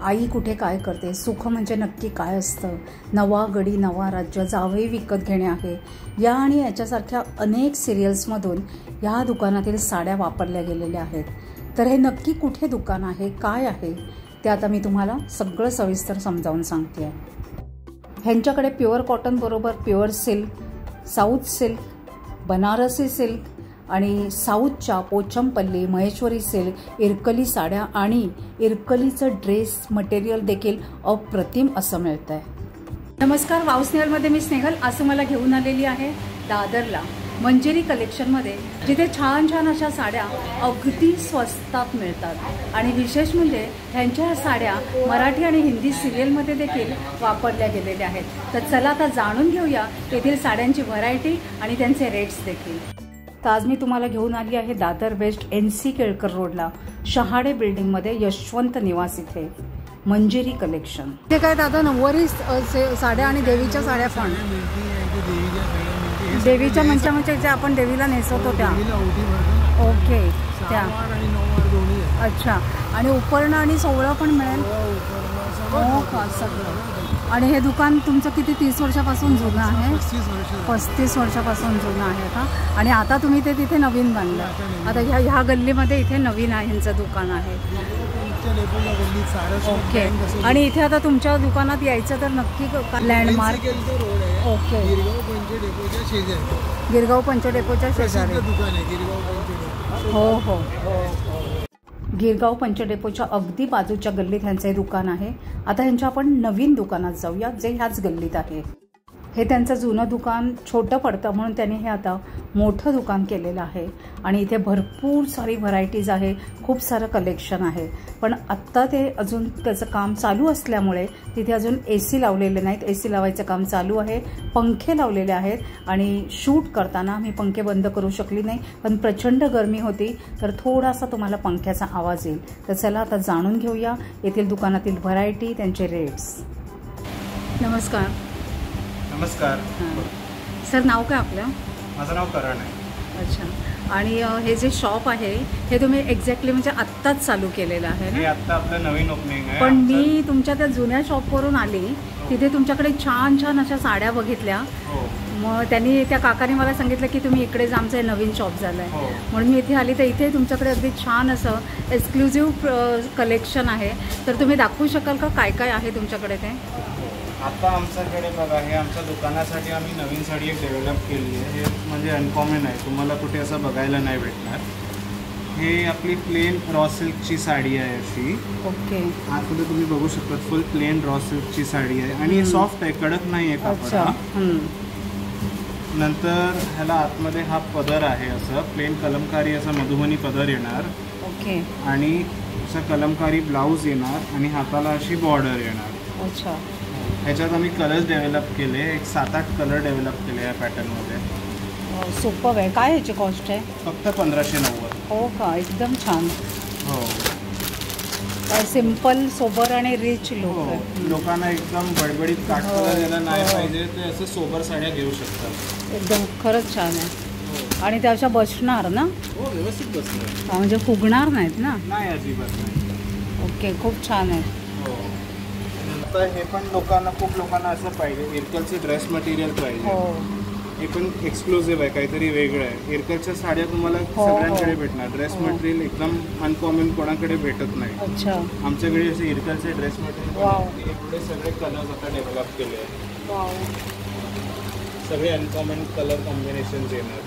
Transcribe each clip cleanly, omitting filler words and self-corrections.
आई कुठे काय करते, सुख म्हणजे नक्की काय असतं, नवा गडी नवा राज्य, जावई विकत घेणे आहे, या आणि याच्यासारख्या अनेक सिरियल्समधून या दुकानातील साड्या वापरल्या गेलेल्या आहेत. तर हे नक्की कुठे दुकान आहे, काय आहे, ते आता मी तुम्हाला सगळं सविस्तर समजावून सांगते आहे. ह्यांच्याकडे प्युअर कॉटनबरोबर pure silk, south silk, Banarasi silk आणि साऊथच्या पोचमपल्ली, महेश्वरी सिल्क, इरकली साड्या आणि इरकलीचं ड्रेस मटेरियल देखील अप्रतिम असं मिळतं आहे. नमस्कार, वाव स्नेहलमध्ये मी स्नेहल. असं मला घेऊन आलेली आहे दादरला मंजिरी कलेक्शनमध्ये, जिथे छान छान अशा साड्या अगदी स्वस्तात मिळतात. आणि विशेष म्हणजे ह्यांच्या साड्या मराठी आणि हिंदी सिरियलमध्ये देखील वापरल्या गेलेल्या आहेत. तर चला आता जाणून घेऊया तेथील साड्यांची व्हरायटी आणि त्यांचे रेट्स देखील. तर आज मी तुम्हाला घेऊन आली आहे दादर वेस्ट NC केळकर रोडला शहाडे बिल्डिंगमध्ये यशवंत निवास इथे मंजिरी कलेक्शन. ते काय दादा नऊवारी साड्या आणि देवीच्या साड्या पण, देवीच्या म्हणजे जे आपण देवीला नेसवतो त्या. ओके, त्या. अच्छा, आणि उपरणं आणि सोवळं पण मिळेल. हो का, सगळं. आणि हे दुकान तुमचं किती 30 वर्षापासून जुनं आहे? 35 वर्षापासून जुनं आहे का? आणि आता तुम्ही ते तिथे नवीन बांधलं. आता ह्या गल्लीमध्ये इथे नवीन आहे ह्यांचं दुकान आहे. ओके, आणि इथे आता तुमच्या दुकानात यायचं तर नक्की लँडमार्क. ओके, गिरगाव पंच डेपोच्या शेजारी. हो हो, गिरगाव पंच डेपोच्या अगदी बाजूच्या गल्लीत ह्यांचं दुकान आहे. आता ह्यांच्या आपण नवीन दुकानात जाऊया, जे ह्याच गल्लीत आहे. हे त्यांचं जुनं दुकान छोटं पडतं म्हणून त्यांनी हे आता मोठं दुकान केलेलं आहे. आणि इथे भरपूर सारी व्हरायटीज आहे, खूप सारं कलेक्शन आहे. पण आत्ता ते अजून त्याचं काम चालू असल्यामुळे तिथे अजून AC लावलेले नाहीत. AC लावायचं काम चालू आहे. पंखे लावलेले आहेत आणि शूट करताना मी पंखे बंद करू शकली नाही, पण प्रचंड गरमी होती तर थोडासा तुम्हाला पंख्याचा आवाज येईल. तर चला आता जाणून घेऊया येथील दुकानातील व्हरायटी, त्यांचे रेट्स. नमस्कार. नमस्कार सर, नाव काय आपलं? माझं नाव करण आहे. अच्छा, आणि हे जे शॉप आहे हे तुम्ही एक्झॅक्टली म्हणजे आत्ताच चालू केलेलं आहे हे ना? आत्ता आपलं नवीन ओपनिंग आहे. पण मी तुमच्या त्या जुन्या शॉपवरून आली, तिथे तुमच्याकडे छान छान अशा साड्या बघितल्या. मग त्यांनी त्या काकाने मला सांगितलं की तुम्ही इकडेच, आमचं नवीन शॉप झालं आहे. म्हणून मी इथे आली तर इथे तुमच्याकडे अगदी छान असं एक्सक्लुझिव्ह कलेक्शन आहे. तर तुम्ही दाखवू शकाल का काय काय आहे तुमच्याकडे ते? आता आमच्याकडे बघा, हे आमच्या दुकानासाठी आम्ही नवीन साडी एक डेव्हलप केली आहे. हे म्हणजे अनकॉमन आहे, तुम्हाला कुठे असं बघायला नाही भेटणार. हे आपली प्लेन रॉ सिल्कची साडी आहे अशी. ओके, आतमध्ये तुम्ही बघू शकता फुल प्लेन रॉ सिल्कची साडी आहे आणि सॉफ्ट आहे, कडक नाही आहे कापड. नंतर ह्याला आतमध्ये हा पदर आहे, असं प्लेन कलमकारी असा मधुबनी पदर येणार. ओके, आणि असं कलमकारी ब्लाऊज येणार आणि हाताला अशी बॉर्डर येणार. अच्छा, ह्याच्यात आम्ही कलर्स डेव्हलप केले, एक 7-8 कलर डेव्हलप केले या पॅटर्नमध्ये. सुपर आहे. काय ह्याची कॉस्ट आहे? फक्त 1590. हो का, एकदम छान. हो, सिम्पल, सोबर आणि रिच लुक. लोकांना एकदम बडबडीत काठ कलर यायला नाही पाहिजे ते असं सोबर साड्या घेऊ शकतात. एकदम खरंच छान आहे. आणि त्या अशा बसणार ना? हो, व्यवस्थित बसणार. म्हणजे फुगणार नाहीत ना? नाही, अजिबात नाही. ओके, खूप छान आहे. आता हे पण खूप लोकांना असं पाहिजे, इरकलचे ड्रेस मटेरियल पाहिजे. हे पण एक्सक्लुझिव्ह आहे, काहीतरी वेगळं आहे. इरकलच्या साड्या तुम्हाला सगळ्यांकडे भेटणार. ड्रेस मटेरियल एकदम अनकॉमन, कोणाकडे भेटत नाही. अच्छा, आमच्याकडे असे इरकलचे ड्रेस मटेरियल एवढे सगळे कलर्स आता डेव्हलप केले आहेत. सगळे अनकॉमन कलर कॉम्बिनेशन येणार.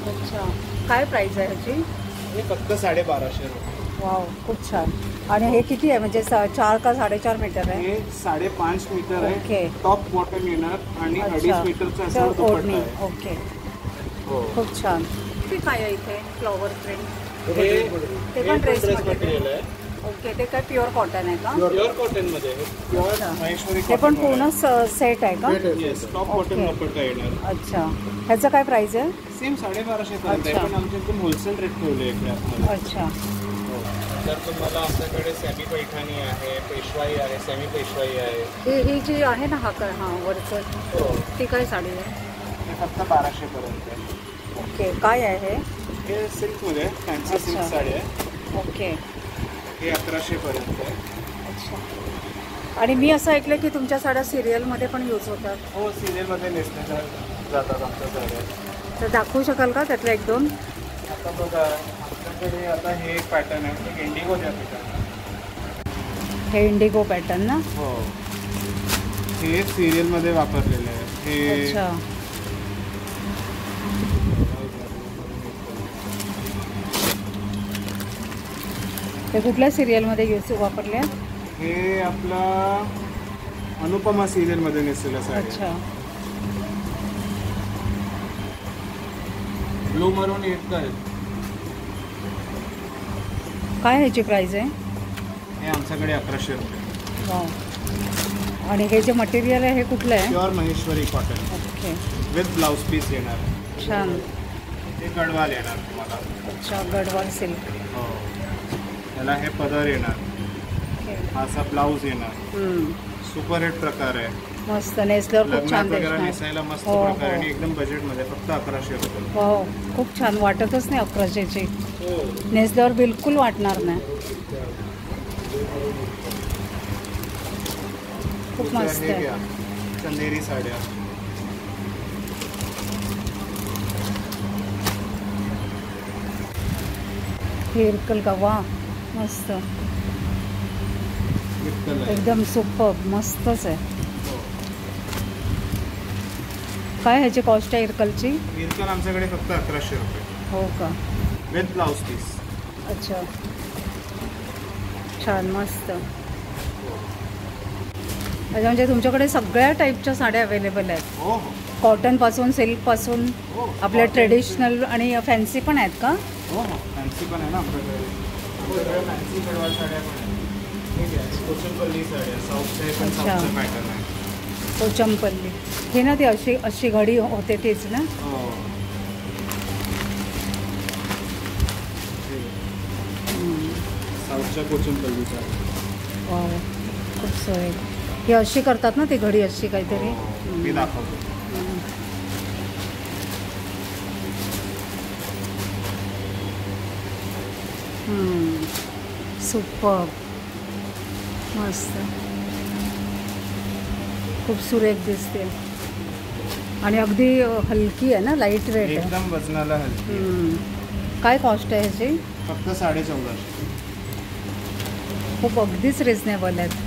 अच्छा, काय प्राइस आहे ह्याची? हे फक्त 1250 रुपये. वाव, खूप छान. आणि हे किती आहे, म्हणजे 4 का 4.5 मीटर आहे? हे 5.5 मीटर आहे. ओके, टॉप बॉटम येणार आणि 2.5 मीटरचा असं दुपट्टा आहे. ओके, हो, खूप छान. ते काय आहे इथे? Flower print. ते पण ड्रेस मटेरियल आहे. ओके, ते काय प्युअर कॉटन आहे का? प्युअर कॉटन मध्ये प्युअर महेश्वरी. हे पण पूर्ण सेट आहे का? येस, टॉप बॉटम दुपट्टा येणार. अच्छा, ह्याचं काय प्राइस आहे? सेम 1250 पर्यंत आहे, पण आमच्या इथे होलसेल रेट ठेवले इकडे. अच्छा, तर तुम्हाला आमच्याकडे सेमी पैठणी आहे, पेशवाई आहे, सेमी पेशवाई आहे. ही जी आहे ना, हा वरचं, ती काय साडी आहे? हे फक्त 1200 पर्यंत आहे. ओके, काय आहे हे? सिल्कमध्ये फॅन्सी सिल्क साडी आहे. ओके, हे 1100 पर्यंत आहे. अच्छा, आणि मी असं ऐकलं की तुमच्या साड्या सिरियलमध्ये पण यूज होतात. हो, सिरियलमध्ये नेसल्या जातात आमच्या साड्या. तर दाखवू शकाल का त्यातल्या एक दोन? आता बघा आपल्याकडे आता हे एक पॅटर्न आहे, एक इंडिगोच्या पॅटर्न. हे इंडिगो पॅटर्न ना? हो, हे सिरियलमध्ये वापरलेलं आहे हे. अच्छा. ते कुठल्या सिरियलमध्ये यूज वापरले? हे आपला अनुपमा सिरियलमध्ये नेसलेलं साडी. अच्छा. ब्लू मरून येत आहे. काय ह्याची प्राइस आहे? हे आमच्याकडे 1100 रुपये. वाव. आणि हे जे मटेरियल आहे हे कुठलं आहे? Pure Maheshwari cotton. Okay. With blouse piece येणार. छान. हे गडवाल येणार तुम्हाला. अच्छा, गडवाल सिल्क. हो, त्याला हे पदर येणार. हा असा ब्लाऊज येणार. सुपर हिट प्रकार आहे. मस्त. नेसल्यावर खूप छान वगैरे नेसायला मस्त प्रकार आणि एकदम बजेटमध्ये फक्त 1100 रुपये. हो, खूप छान. वाटतच नाही 1100ची. नेसल्यावर बिलकुल वाटणार नाही. खूप मस्त आहे. चंदेरी साड्या. हिरकल का? वा, मस्त. एकदम सुपर. मस्तच आहे. काय ह्याची कॉस्ट आहे इरकलची? इरकल आमच्याकडे फक्त 1100 रुपये. हो का? With blouse piece. अच्छा, छान. मस्त. अच्छा, म्हणजे तुमच्याकडे सगळ्या टाईपच्या साड्या अवेलेबल आहेत? हो हो. कॉटनपासून, सिल्कपासून, आपल्या ट्रेडिशनल आणि फॅन्सी पण आहेत का? हो हो, फॅन्सी पण आहे ना आमच्याकडे. फॅन्सी गडवाल साड्या पण आहेत. कोचंपल्ली साड्या, साऊथच्या पण साऊथचं पॅटर्न आहे. कोचंपल्ली. हे ना, ती अशी अशी घडी होते तेच ना? हो. साऊथच्या कोचंपल्ली साड्या. वाव, खूप सोय. ही अशी करतात ना, ती घडी अशी काहीतरी? मी दाखवतो. सुपर. मस्त. खूप सुरेख दिसते आणि अगदी हलकी आहे ना, लाईट वेट आहे. एकदम वजनाला हलकी. काय कॉस्ट आहे ह्याची? फक्त 1450. खूप अगदीच रिजनेबल आहेत.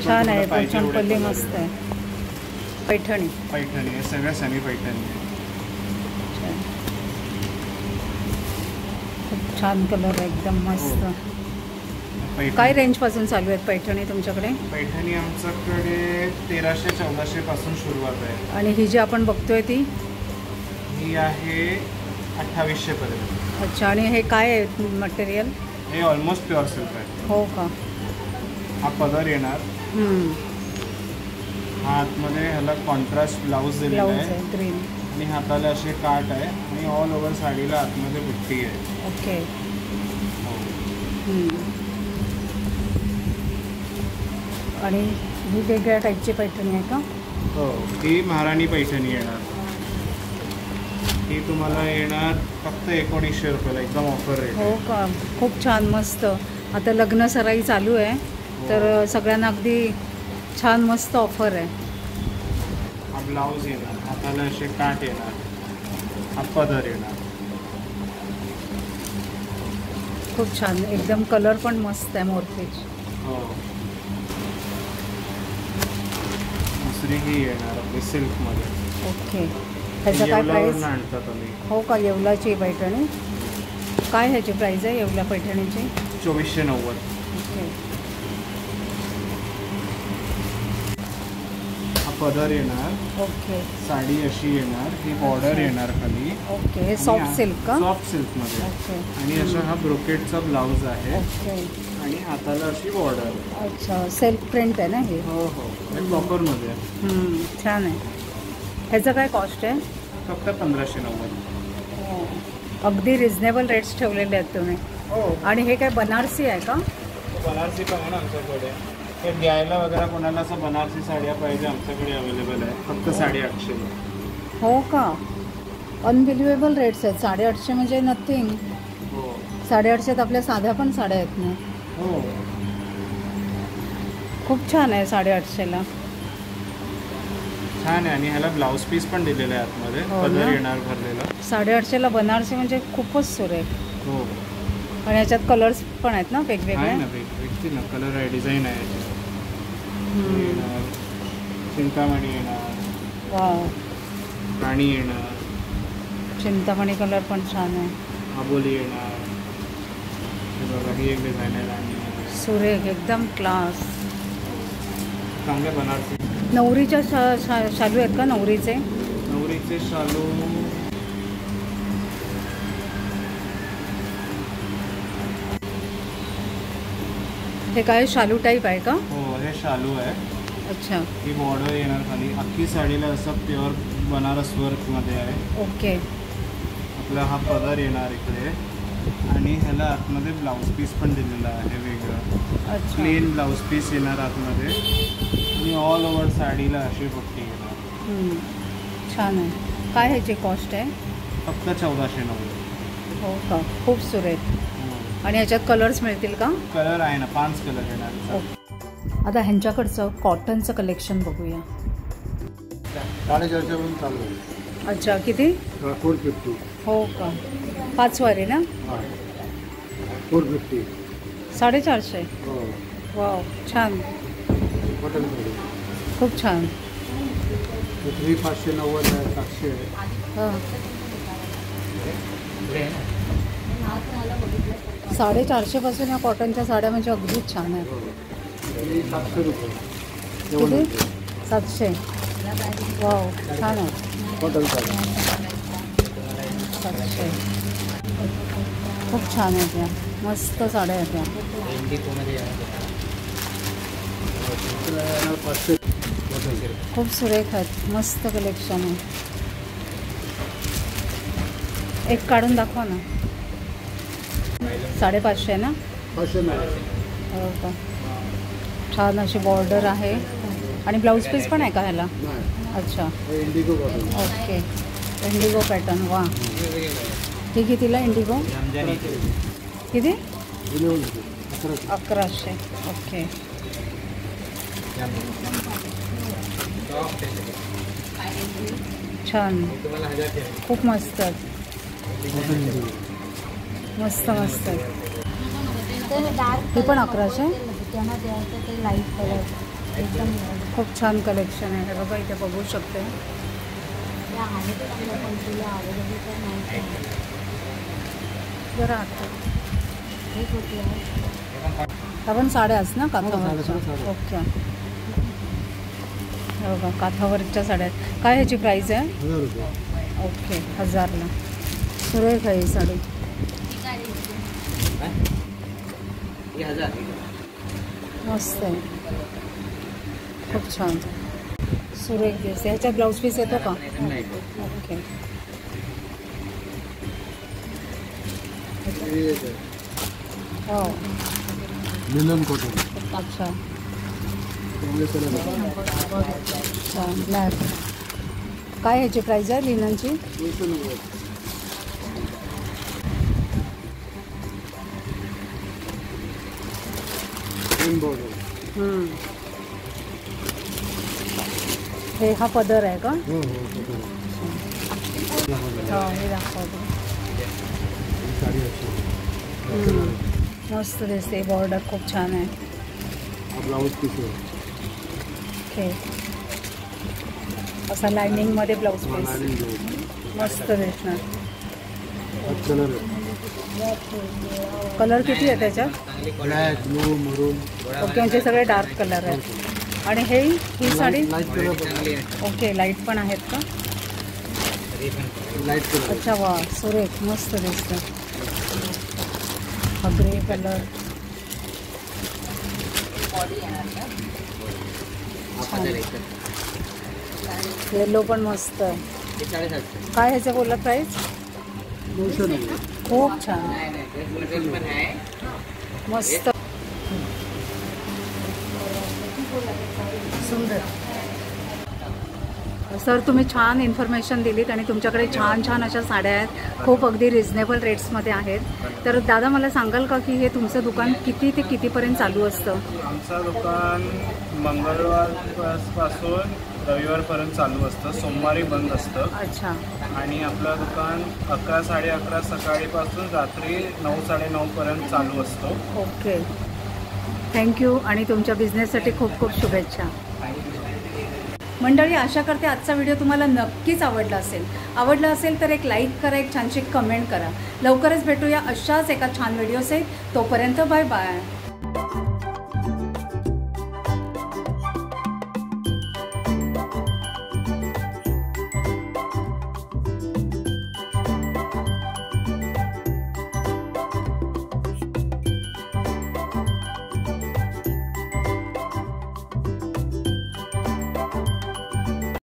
छान आहे. कोचंपल्ली मस्त आहे. पैठणी. पैठणी हे सगळ्या सनी पैठणी. खूप छान कलर आहे, एकदम मस्त. काय रेंज पासून चालू आहेत पैठणी तुमच्याकडे? पैठणी आमच्याकडे 1300-1400 पासून सुरुवात आहे. आणि ही जी आपण बघतोय ती? ही आहे 2800 पर्यंत. अच्छा. आणि हे काय आहे मटेरियल? हे ऑलमोस्ट प्युअर सिल्क आहे. हो का? हा पदर येणार. हा आतमध्ये ह्याला कॉन्ट्रास्ट ब्लाऊज दिलेला आहे. ग्रीन. आणि हाताला असे काट आहे आणि ऑल ओव्हर साडीला आतमध्ये बुट्टी आहे. ओके. आणि ही वेगळ्या टाईपची पैठणी आहे का? हो, ही महाराणी पैठणी येणार. ही तुम्हाला येणार फक्त 1900 रुपयाला, एकदम ऑफर रेट. हो का? खूप छान. मस्त. आता लग्न सराई चालू आहे तर सगळ्यांना अगदी छान मस्त ऑफर आहे. हा ब्लाऊज येणार, हाताला असे काट येणार, हा पदर येणार. खूप छान. एकदम कलर पण मस्त आहे, मोरपीच. हो. दुसरी ही येणार आपली सिल्कमध्ये. ओके. ह्याचं काय प्राईस? आणतात आम्ही. हो का? येवलाची पैठणी. काय ह्याची प्राईस आहे येवला पैठणीची? 2490. ओके. हा पदर येणार. ओके. साडी अशी येणार, ही बॉर्डर येणार खाली. ओके. हे सॉफ्ट सिल्क का? सॉफ्ट सिल्कमध्ये. ओके. आणि असा हा ब्रोकेटचा ब्लाऊज आहे. ओके. आणि हाताला अशी बॉर्डर. अच्छा. सेल्फ प्रिंट आहे ना हे? हो हो, प्रॉपरमध्ये. छान आहे. ह्याचं काय कॉस्ट आहे? फक्त 1590. अगदी रिजनेबल रेट्स ठेवलेले आहेत तुम्ही. हो. आणि हे काय बनारसी आहे का? बनारसी पण आहे ना आमच्याकडे. हे द्यायला वगैरे कोणाला असं बनारसी साड्या पाहिजे आमच्याकडे अवेलेबल आहे. फक्त 850. हो का? अनबिलिव्हेबल रेट्स आहेत. 850 म्हणजे नथिंग. हो. 850 आपल्या साध्या पण साड्या आहेत ना. हो, खूप छान आहे 850ला. छान आहे. आणि ह्याला ब्लाऊज पीस पण दिलेला आहे आतमध्ये, हो पदर ना? येणार भरलेला. 850ला बनारसी म्हणजे खूपच सुरेख. हो, आणि ह्याच्यात कलर्स पण आहेत ना वेगवेगळे. आहे ना, वेगवेगळी ना कलर आहे, डिझाईन आहे याची. येणार चिंतामणी येणार, वाव, राणी येणार, चिंतामणी कलर पण छान आहे. आबोली येणार. हे बघा, ही एक डिझाईन आहे राणी येणार. सुरेख, एकदम क्लास. चांगले बनारसी. नवरीच्या शालू आहेत का? नवरीचे शालू हे काय शालू टाईप आहे का? हो, हे शालू आहे. अच्छा, ही बॉर्डर येणार खाली. अख्खी साडीला असं प्युअर बनारस वर्कमध्ये आहे. ओके. आपला हा पदर येणार इकडे. आणि ह्याला आतमध्ये ब्लाऊज पीस पण दिलेला आहे वेगळं. अच्छा, प्लेन ब्लाऊज पीस येणार आतमध्ये. आणि ऑल ओव्हर साडीला अशी पट्टी येणार. छान आहे. काय ह्याची कॉस्ट आहे? फक्त 1490. हो का, खूप सुरेख. आणि ह्याच्यात कलर्स मिळतील का? कलर आहे ना, 5 कलर येणार. आता ह्यांच्याकडचं कॉटनचं कलेक्शन बघूया. 450 पण चालू आहे. अच्छा, किती? 450. हो का, 5 वारी ना? 450. 450. हो, वाव, छान, कॉटन साडी. खूप छान. 590 आहे, 700 आहे. हां, 450 पासून या कॉटनच्या साड्या म्हणजे अगदीच छान आहेत. 700 रुपये. किती? 700. वाव, छान आहे. कॉटन साडी 700. खूप छान आहेत त्या, मस्त साड्या आहेत त्या. 500. खूप सुरेख आहेत, मस्त कलेक्शन आहे. एक काढून दाखवा ना. 550 ना? 500 नाही. हो का, छान अशी बॉर्डर आहे. आणि ब्लाऊज पीस पण आहे का ह्याला? अच्छा, Indigo cotton. Okay. Indigo pattern, वा. ही कितीला इंडिगो? किती? 1100. ओके. छान, खूप मस्त आहेत. मस्त मस्त आहे. हे पण 1100. लाईट कलर एकदम खूप छान कलेक्शन आहे. हे बघा, इथे बघू शकते. जरा आता आपण साड्याच ना काठावरच्या? ओके. हे बघा, काठावरच्या साड्या आहेत. काय ह्याची प्राईस आहे? 1000 रुपये. ओके, 1000ला. सुरेख आहे ही साडी. मस्त आहे, खूप छान, सुरेख दिसते. ह्याच्यात ब्लाऊज पीस येतो का? ओके. हो, लिनन कॉटन. अच्छा, चांगले अच्छा. ब्लॅक. काय ह्याची प्राईस आहे लिननची? 290. हे हा पदर आहे का? हो, हो, हे दाखवतो. साडी अशी मस्त दिसते. बॉर्डर खूप छान आहे. ब्लाऊज पीस आहे. ओके. असा लायनिंगमध्ये ब्लाऊज पीस मस्त दिसणार. कलर कलर किती आहे त्याच्यात? ब्लॅक, ब्लू, मरून. ओके, म्हणजे सगळे डार्क कलर आहेत. आणि ही sari? Light colour. Okay, light पण आहेत का? Light colour. अच्छा, वा, सुरेख, मस्त दिसतं. हा ग्रे कलर. येलो पण मस्त आहे. काय ह्याचं बोलला प्राईस? 290. खूप छान, मस्त, सुंदर. सर तुम्ही छान इन्फॉर्मेशन दिलीत आणि तुमच्याकडे छान छान अशा साड्या आहेत, खूप अगदी रिजनेबल रेट्समध्ये आहेत. तर दादा मला सांगाल का की हे तुमचं दुकान किती ते कितीपर्यंत चालू असतं? आमचं दुकान मंगळवारपासून रविवारपर्यंत चालू असतं, सोमवारी बंद असतं. अच्छा. आणि आपलं दुकान 11 साडे11 सकाळीपासून रात्री 9 साडे9पर्यंत चालू असतो. ओके, थँक्यू आणि तुमच्या बिझनेससाठी खूप खूप शुभेच्छा. मंडळी, आशा करते आजचा व्हिडिओ तुम्हाला नक्कीच आवडला असेल तर एक लाईक करा, एक छानशी कमेंट करा. लवकरच भेटूया अशाच एका छान व्हिडिओसहित. तोपर्यंत बाय बाय.